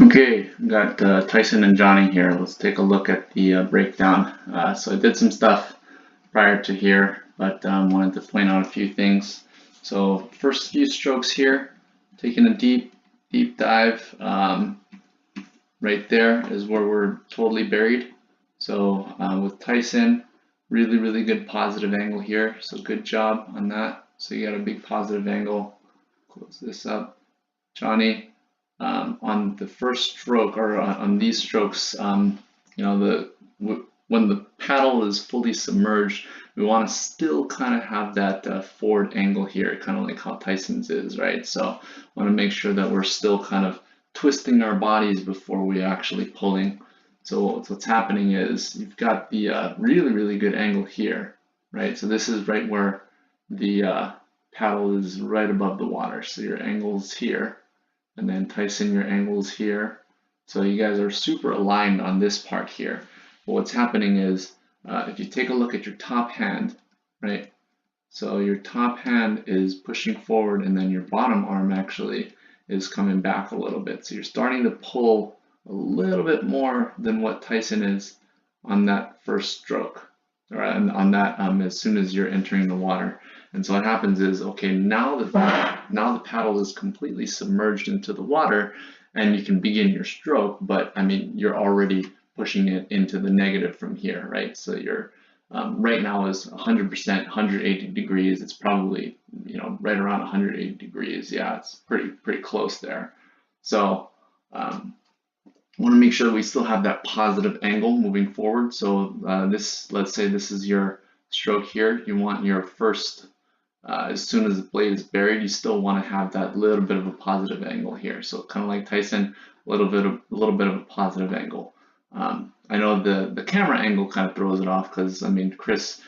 Okay, got Tyson and Johnny here. Let's take a look at the breakdown. So I did some stuff prior to here, but wanted to point out a few things. So first few strokes here, taking a deep dive. Right there is where we're totally buried. So with Tyson, really good positive angle here. So good job on that. So you got a big positive angle. Close this up. Johnny, on the first stroke or on these strokes, when the paddle is fully submerged, we want to still kind of have that forward angle here, kind of like how Tyson's is, right? So want to make sure that we're still kind of twisting our bodies before we actually pulling. So what's happening is you've got the really good angle here, right? So this is right where the paddle is right above the water. So your angle's here. And then Tyson, your angles here. So you guys are super aligned on this part here. But what's happening is, if you take a look at your top hand, right? So your top hand is pushing forward and then your bottom arm actually is coming back a little bit. So you're starting to pull a little bit more than what Tyson is on that first stroke, or on that as soon as you're entering the water. And so what happens is, okay, now the paddle is completely submerged into the water and you can begin your stroke, but I mean, you're already pushing it into the negative from here, right? So you're right now is 100%, 180 degrees. It's probably, right around 180 degrees. Yeah, it's pretty close there. So I want to make sure that we still have that positive angle moving forward. So let's say this is your stroke here. You want your first, as soon as the blade is buried, you still want to have that little bit of a positive angle here. So kind of like Tyson, a little bit of a positive angle. I know the camera angle kind of throws it off because I mean Chris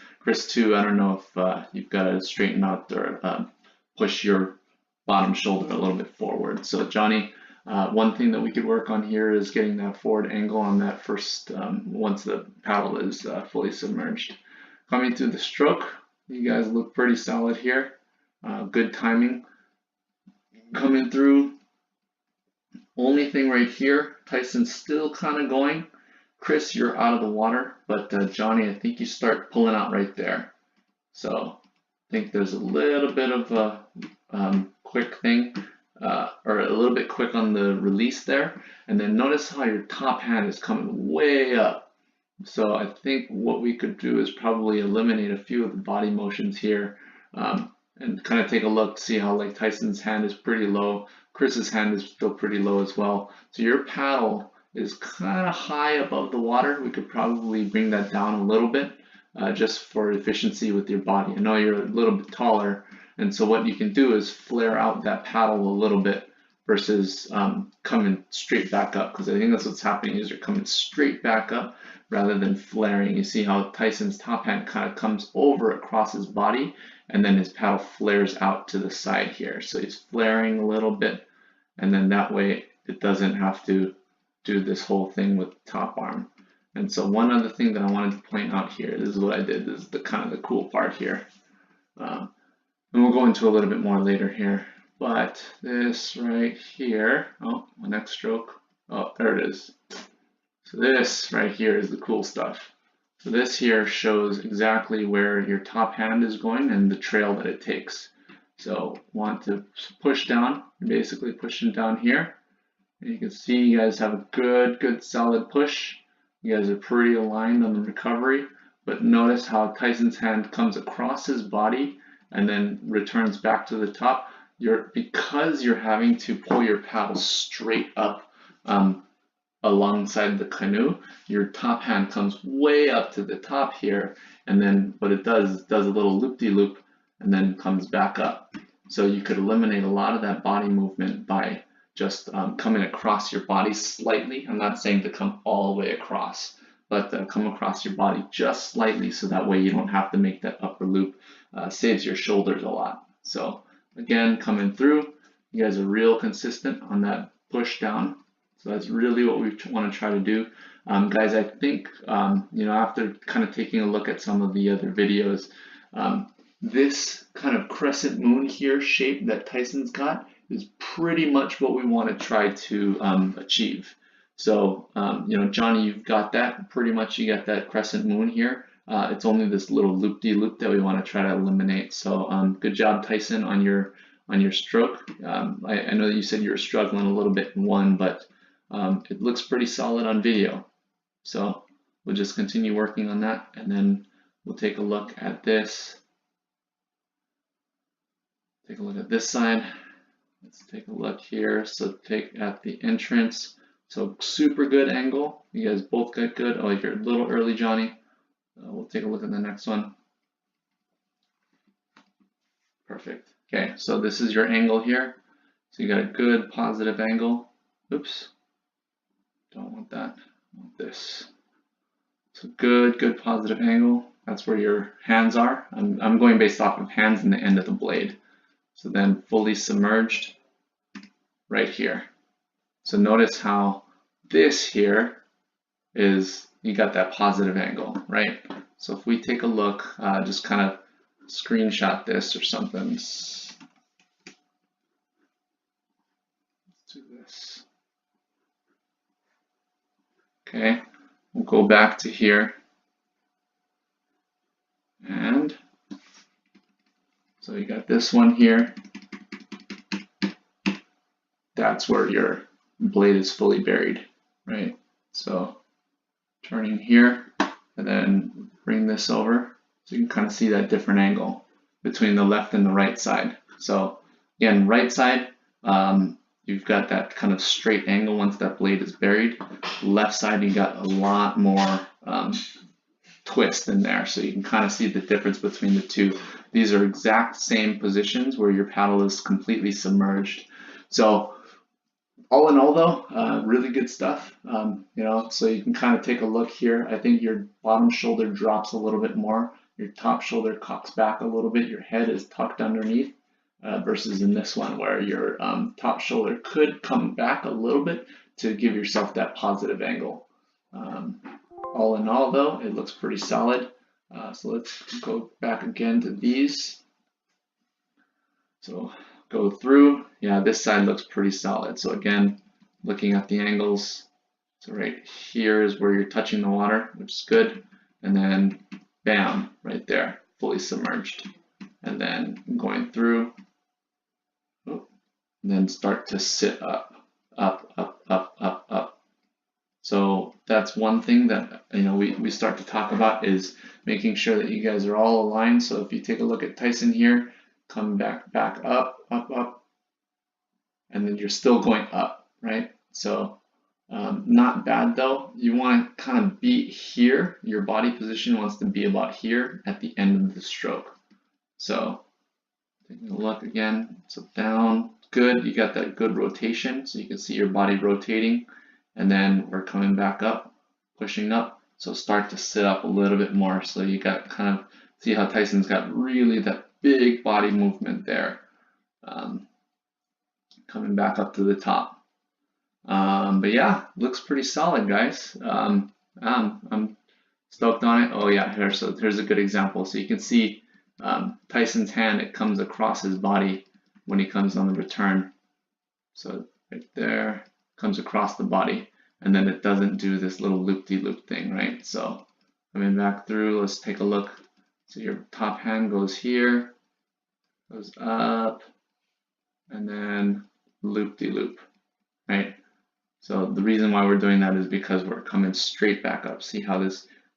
too. I don't know if you've got to straighten out or push your bottom shoulder a little bit forward. So Johnny, one thing that we could work on here is getting that forward angle on that first once the paddle is fully submerged. Coming through the stroke, you guys look pretty solid here. Good timing. Coming through. Only thing right here, Tyson's still kind of going. Chris, you're out of the water, but Johnny, I think you start pulling out right there. So I think there's a little bit of a quick thing, or a little bit quick on the release there. And then notice how your top hand is coming way up. So I think what we could do is probably eliminate a few of the body motions here, and kind of take a look, see how like Tyson's hand is pretty low. Chris's hand is still pretty low as well. So your paddle is kind of high above the water. We could probably bring that down a little bit just for efficiency with your body. I know you're a little bit taller, and so what you can do is flare out that paddle a little bit versus coming straight back up, because I think that's what's happening is you're coming straight back up rather than flaring. You see how Tyson's top hand kind of comes over across his body and then his paddle flares out to the side here. So he's flaring a little bit, and then that way it doesn't have to do this whole thing with the top arm. And so one other thing that I wanted to point out here, this is what I did, this is the kind of the cool part here. And we'll go into a little bit more later here. But this right here, oh, my next stroke, oh, there it is. So this right here is the cool stuff. So this here shows exactly where your top hand is going and the trail that it takes. So want to push down, basically pushing down here. And you can see you guys have a good solid push. You guys are pretty aligned on the recovery, but notice how Tyson's hand comes across his body and then returns back to the top. Because you're having to pull your paddle straight up alongside the canoe, your top hand comes way up to the top here, and then what it does a little loop-de-loop and then comes back up. So you could eliminate a lot of that body movement by just coming across your body slightly. I'm not saying to come all the way across, but come across your body just slightly, so that way you don't have to make that upper loop. Saves your shoulders a lot. So again, coming through, you guys are real consistent on that push down. So that's really what we want to try to do. Guys, I think, after kind of taking a look at some of the other videos, this kind of crescent moon here shape that Tyson's got is pretty much what we want to try to achieve. So, Johnny, you've got that. Pretty much you got that crescent moon here. It's only this little loop-de-loop that we want to try to eliminate. So, good job, Tyson, on your stroke. I know that you said you were struggling a little bit in one, but it looks pretty solid on video. So we'll just continue working on that, and then we'll take a look at this. Take a look at this side. Let's take a look here. So take at the entrance. So super good angle. You guys both got good. Oh, you're a little early, Johnny. We'll take a look at the next one. Perfect. Okay, so this is your angle here. So you got a good positive angle. Oops. Don't want that. I want this. So good positive angle. That's where your hands are. I'm going based off of hands and the end of the blade. So then fully submerged right here. So notice how this here is, you got that positive angle, right? So if we take a look, just kind of screenshot this or something. Let's do this. Okay, we'll go back to here. And so you got this one here. That's where your blade is fully buried, right? So turning here and then bring this over so you can kind of see that different angle between the left and the right side. So again, right side, you've got that kind of straight angle once that blade is buried. Left side, you got a lot more twist in there, so you can kind of see the difference between the two. These are exact same positions where your paddle is completely submerged. So all in all though, really good stuff. So you can kind of take a look here. I think your bottom shoulder drops a little bit more. Your top shoulder cocks back a little bit. Your head is tucked underneath versus in this one where your top shoulder could come back a little bit to give yourself that positive angle. All in all though, it looks pretty solid. So let's go back again to these. So go through, yeah, this side looks pretty solid. So again, looking at the angles, so right here is where you're touching the water, which is good. And then bam, right there, fully submerged. And then going through, and then start to sit up, up, up, up, up, up. So that's one thing that we start to talk about, is making sure that you guys are all aligned. So if you take a look at Tyson here, come back up, up, up, and then you're still going up, right? So not bad though. You want to kind of be here. Your body position wants to be about here at the end of the stroke. So taking a look again, so down, good. You got that good rotation, so you can see your body rotating. And then we're coming back up, pushing up. So start to sit up a little bit more. So you got kind of, see how Tyson's got really that big body movement there. Coming back up to the top. But yeah, looks pretty solid, guys. I'm stoked on it. Oh yeah, here's a good example. So you can see Tyson's hand, it comes across his body when he comes on the return. So right there, comes across the body, and then it doesn't do this little loop-de-loop thing, right? So coming back through, let's take a look. So your top hand goes here, goes up, and then loop-de-loop, right? So the reason why we're doing that is because we're coming straight back up. See how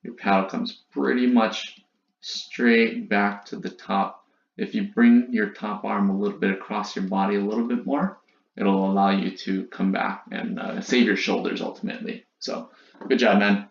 your paddle comes pretty much straight back to the top. If you bring your top arm a little bit across your body a little bit more, it'll allow you to come back and save your shoulders ultimately. So good job, man.